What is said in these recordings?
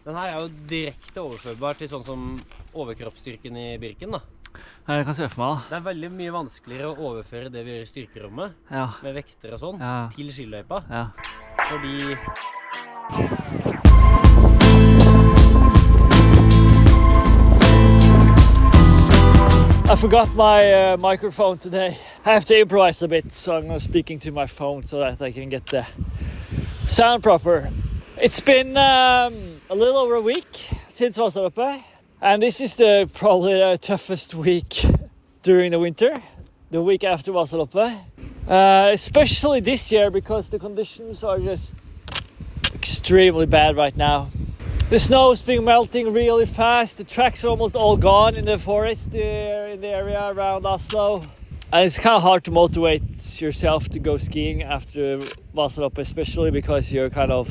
den her jo direkte overførbar til sånn som overkroppsstyrken I Birken da. Ja, det kan se for meg da. Det veldig mye vanskeligere å overføre det vi gjør I styrkerommet, med vekter og sånn, til skiløypa. Fordi... I forgot my microphone today. I have to improvise a bit, so I'm speaking to my phone so that I can get the sound proper. It's been a little over a week since Vasaloppet, and this is probably the toughest week during the winter, the week after Vasaloppet. Especially this year because the conditions are just extremely bad right now. The snow's been melting really fast. The tracks are almost all gone in the forest there in the area around Oslo. And it's kind of hard to motivate yourself to go skiing after Vasaloppet, especially because you're kind of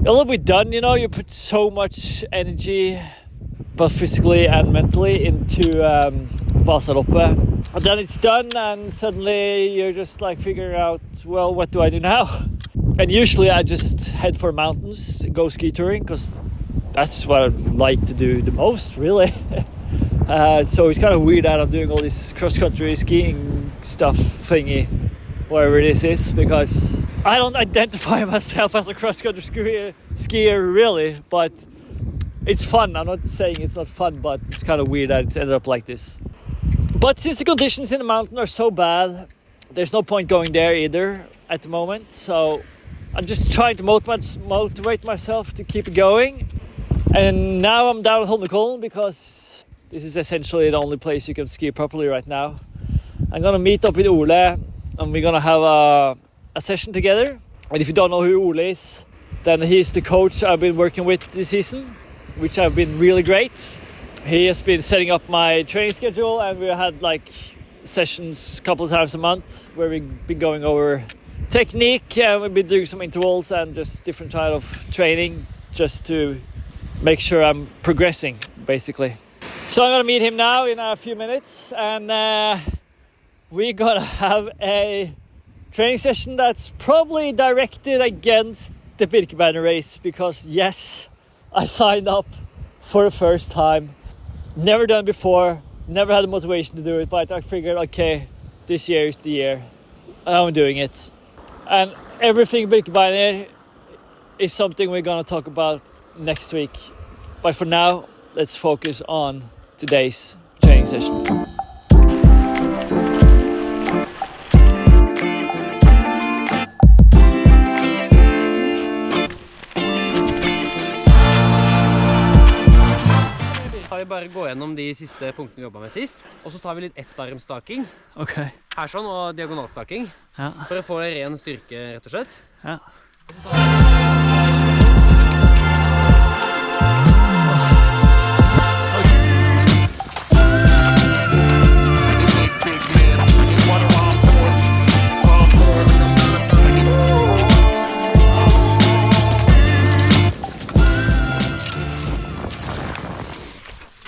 a little bit done, you know. You put so much energy, both physically and mentally, into Vasaloppet. And then it's done and suddenly you're just like figuring out, well, what do I do now? And usually I just head for mountains, go ski touring, because that's what I like to do the most, really. So it's kind of weird that I'm doing all this cross-country skiing stuff thingy, whatever this is, because I don't identify myself as a cross-country skier, really, but it's fun. I'm not saying it's not fun, but it's kind of weird that it's ended up like this. But since the conditions in the mountain are so bad, there's no point going there either at the moment, so I'm just trying to motivate myself to keep going. And now I'm down at Holmenkollen because this is essentially the only place you can ski properly right now. I'm gonna meet up with Ole and we're gonna have a session together. And if you don't know who Ole is, then he's the coach I've been working with this season, which have been really great. He has been setting up my training schedule and we had like sessions a couple of times a month where we've been going over technique and we've been doing some intervals and just different kind of training just to make sure I'm progressing, basically. So I'm gonna meet him now in a few minutes and we're gonna have a training session that's probably directed against the Birkebeiner race because yes, I signed up for the first time. Never done before, never had the motivation to do it, but I figured, okay, this year is the year. I'm doing it. And everything Birkebeiner is something we're gonna talk about next week. But for now, let's focus on today's training session. Vi bare gå gjennom de siste punktene vi jobbet med sist, og så tar vi litt ettarmstaking. Okay. Her sånn, og diagonalstaking. For å få ren styrke, rett og slett. Ja.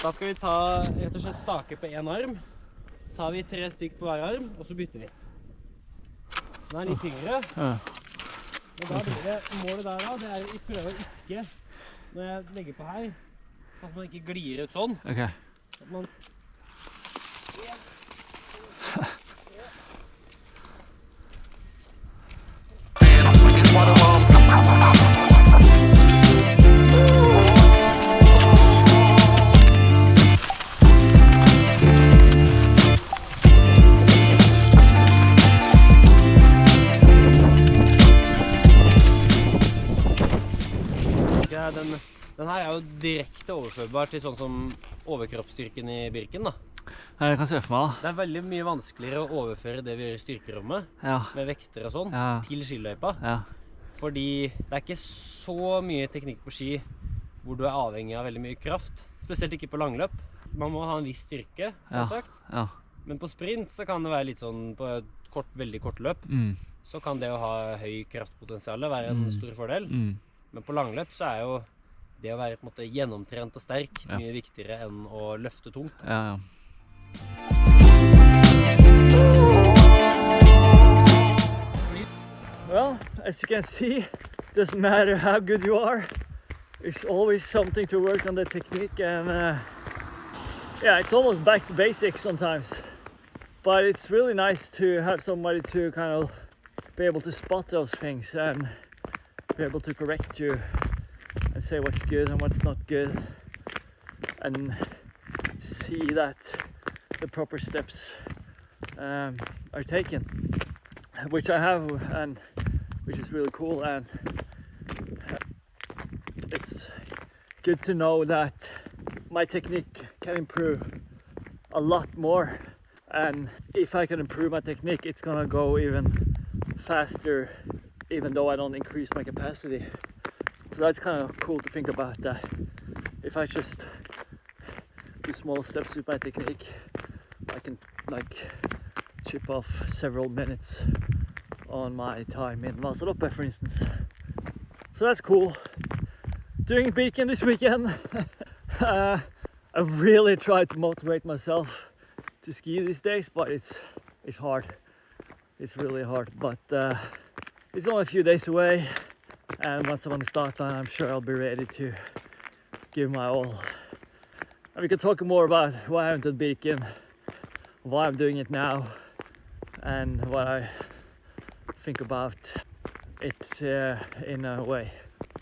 Da skal vi ta rett og slett stake på en arm. Tar vi 3 stykk på hver arm, og så bytter vi. Den er litt tyngre. Og da blir det, målet der da, det er å prøve ikke, når jeg legger på her, at man ikke glir ut sånn. Okay. At man... Den her er jo direkte overførbar til sånn som overkroppsstyrken I Birken da. Ja, det kan se for meg da. Det er veldig mye vanskeligere å overføre det vi gjør I styrkerommet, med vekter og sånn, til skiløypa. Fordi det er ikke så mye teknikk på ski hvor du er avhengig av veldig mye kraft. Spesielt ikke på langløp. Man må ha en viss styrke, som sagt. Men på sprint så kan det være litt sånn, på et veldig kort løp, så kan det å ha høy kraftpotensial være en stor fordel. Men på langløp så er jo det å være på en måte gjennomtrent og sterk mye viktigere enn å løfte tungt. Well, as you can see, it doesn't matter how good you are. it's always something to work on the technique, and yeah, it's almost back to basics sometimes. But it's really nice to have somebody to kind of be able to spot those things and be able to correct you and say what's good and what's not good, and see that the proper steps are taken, which I have, and which is really cool. And it's good to know that my technique can improve a lot more, and if I can improve my technique, it's gonna go even faster, even though I don't increase my capacity. So that's kind of cool to think about, that if I just do small steps with my technique, I can like chip off several minutes on my time in Vasaloppet, for instance. So that's cool. Doing Beacon this weekend. I really try to motivate myself to ski these days, but it's hard. It's really hard, but it's only a few days away, and once I'm on the start line, I'm sure I'll be ready to give my all. And we can talk more about why I haven't done Beacon, why I'm doing it now, and what I think about it in a way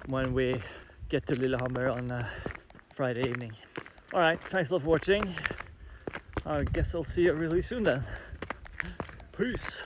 when we get to Lillehammer on Friday evening. Alright, thanks a lot for watching. I guess I'll see you really soon then. Peace.